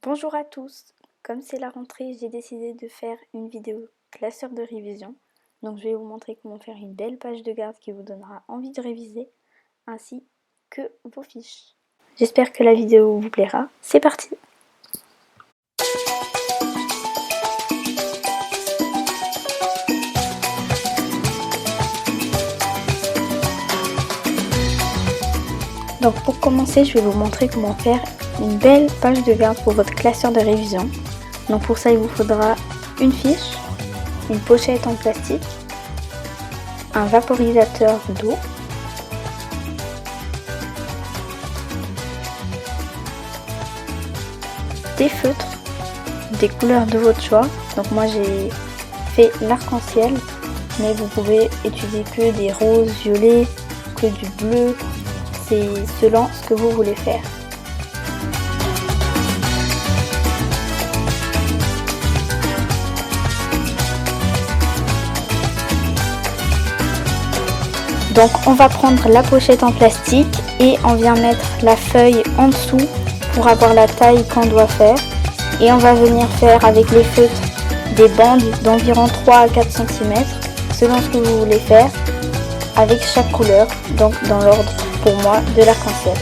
Bonjour à tous, comme c'est la rentrée, j'ai décidé de faire une vidéo classeur de révision. Donc je vais vous montrer comment faire une belle page de garde qui vous donnera envie de réviser, ainsi que vos fiches. J'espère que la vidéo vous plaira, c'est parti! Donc pour commencer, je vais vous montrer comment faire une belle page de garde pour votre classeur de révision. Donc pour ça, il vous faudra une fiche, une pochette en plastique, un vaporisateur d'eau, des feutres, des couleurs de votre choix. Donc moi j'ai fait l'arc-en-ciel, mais vous pouvez utiliser que des roses, violets, que du bleu. C'est selon ce que vous voulez faire. Donc on va prendre la pochette en plastique et on vient mettre la feuille en dessous pour avoir la taille qu'on doit faire. Et on va venir faire avec les feutres des bandes d'environ 3 à 4 cm selon ce que vous voulez faire avec chaque couleur, donc dans l'ordre pour moi de l'arc-en-ciel.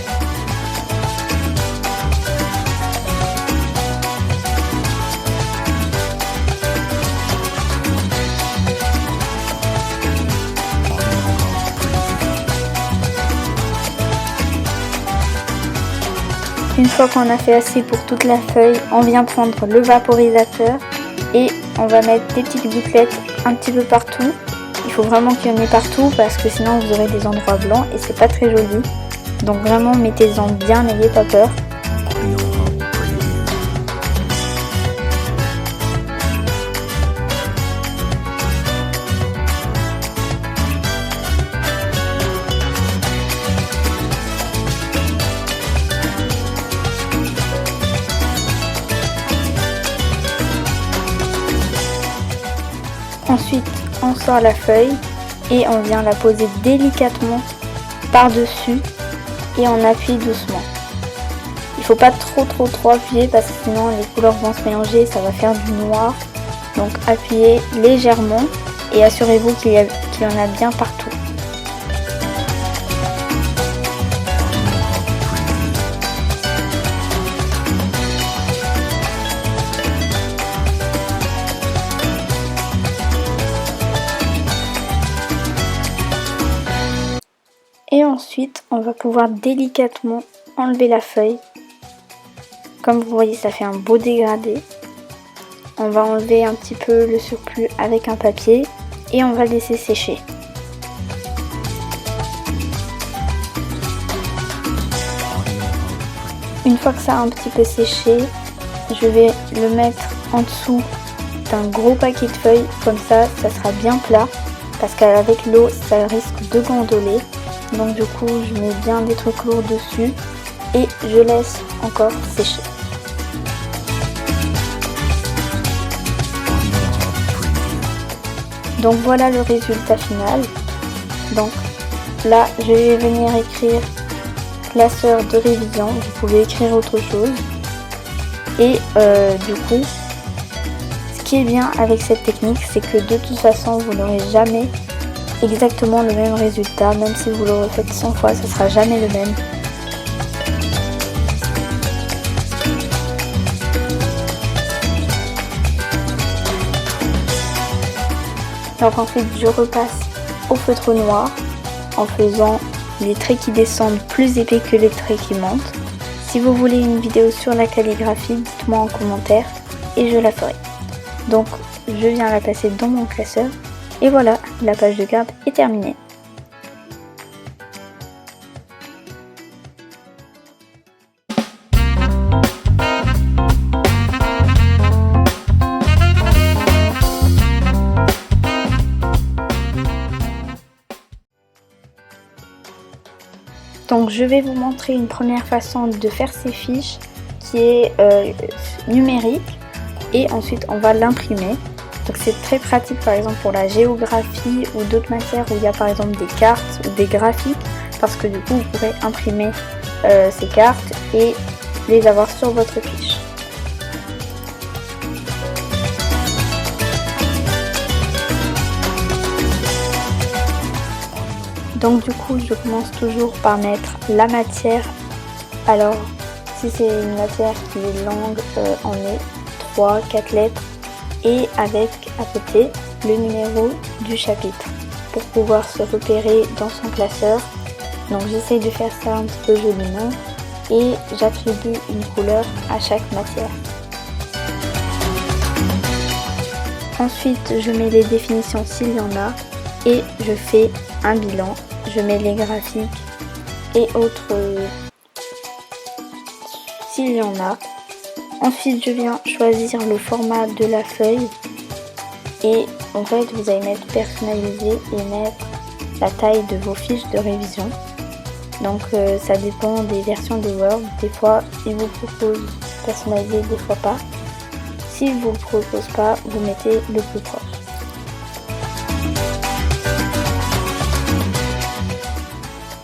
Une fois qu'on a fait assez pour toute la feuille, on vient prendre le vaporisateur et on va mettre des petites gouttelettes un petit peu partout. Il faut vraiment qu'il y en ait partout parce que sinon vous aurez des endroits blancs et c'est pas très joli. Donc vraiment mettez-en bien, n'ayez pas peur. Ensuite, on sort la feuille et on vient la poser délicatement par-dessus et on appuie doucement. Il ne faut pas trop appuyer parce que sinon les couleurs vont se mélanger et ça va faire du noir. Donc appuyez légèrement et assurez-vous qu'il y en a bien partout. Et ensuite, on va pouvoir délicatement enlever la feuille. Comme vous voyez, ça fait un beau dégradé. On va enlever un petit peu le surplus avec un papier et on va le laisser sécher. Une fois que ça a un petit peu séché, je vais le mettre en dessous d'un gros paquet de feuilles. Comme ça sera bien plat parce qu'avec l'eau, ça risque de gondoler. Donc du coup je mets bien des trucs lourds dessus et je laisse encore sécher. Donc voilà le résultat final. Donc là je vais venir écrire classeur de révision, vous pouvez écrire autre chose. Et du coup ce qui est bien avec cette technique, c'est que de toute façon vous n'aurez jamais exactement le même résultat, même si vous le refaites 100 fois, ce sera jamais le même. Donc ensuite je repasse au feutre noir en faisant les traits qui descendent plus épais que les traits qui montent. Si vous voulez une vidéo sur la calligraphie, dites-moi en commentaire et je la ferai. Donc je viens la passer dans mon classeur. Et voilà, la page de garde est terminée. Donc je vais vous montrer une première façon de faire ces fiches qui est numérique et ensuite on va l'imprimer. Donc c'est très pratique par exemple pour la géographie ou d'autres matières où il y a par exemple des cartes ou des graphiques, parce que du coup vous pourrez imprimer ces cartes et les avoir sur votre fiche. Donc du coup, je commence toujours par mettre la matière. Alors, si c'est une matière qui est longue, on met 3-4 lettres et avec à côté le numéro du chapitre pour pouvoir se repérer dans son classeur. Donc j'essaye de faire ça un petit peu joliment et j'attribue une couleur à chaque matière. Ensuite, je mets les définitions s'il y en a et je fais un bilan. Je mets les graphiques et autres s'il y en a. Ensuite, je viens choisir le format de la feuille et en fait, vous allez mettre personnaliser et mettre la taille de vos fiches de révision. Donc ça dépend des versions de Word. Des fois, ils vous proposent personnaliser, des fois pas. S'ils ne vous le proposent pas, vous mettez le plus proche.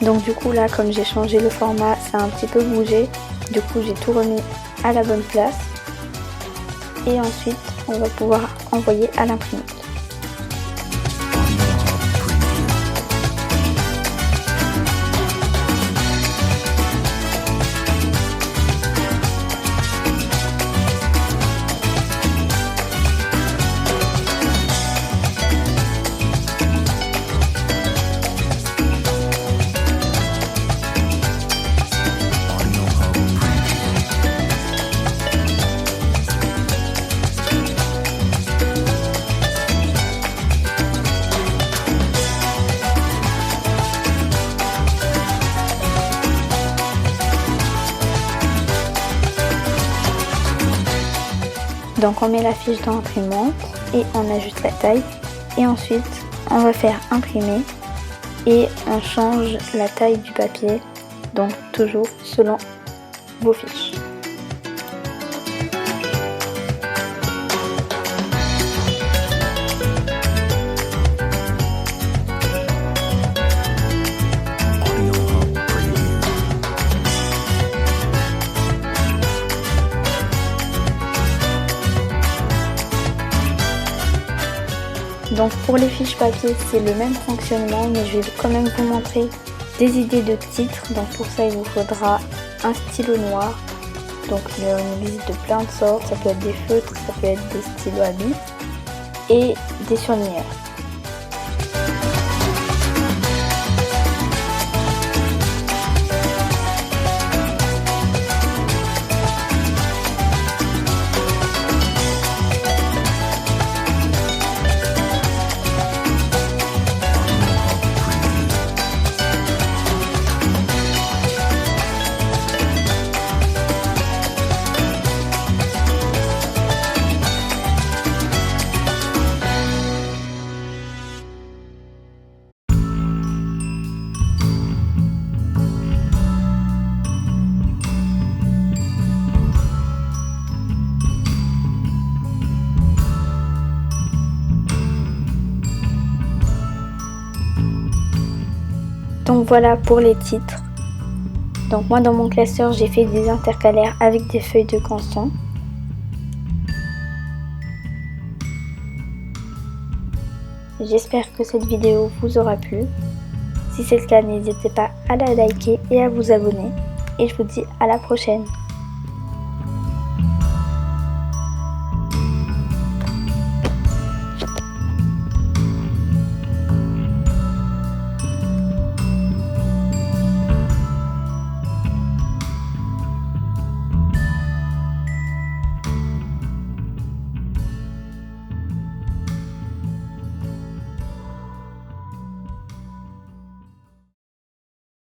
Donc du coup là, comme j'ai changé le format, ça a un petit peu bougé. Du coup, j'ai tout remis à la bonne place. Et ensuite, on va pouvoir envoyer à l'imprimante. Donc on met la fiche dans l'imprimante et on ajuste la taille et ensuite on va faire imprimer et on change la taille du papier, donc toujours selon vos fiches. Donc pour les fiches papier, c'est le même fonctionnement, mais je vais quand même vous montrer des idées de titres. Donc pour ça, il vous faudra un stylo noir. Donc il existe de plein de sortes, ça peut être des feutres, ça peut être des stylos à billes et des surligneurs. Donc voilà pour les titres. Donc moi dans mon classeur j'ai fait des intercalaires avec des feuilles de canson. J'espère que cette vidéo vous aura plu. Si c'est le cas, n'hésitez pas à la liker et à vous abonner. Et je vous dis à la prochaine.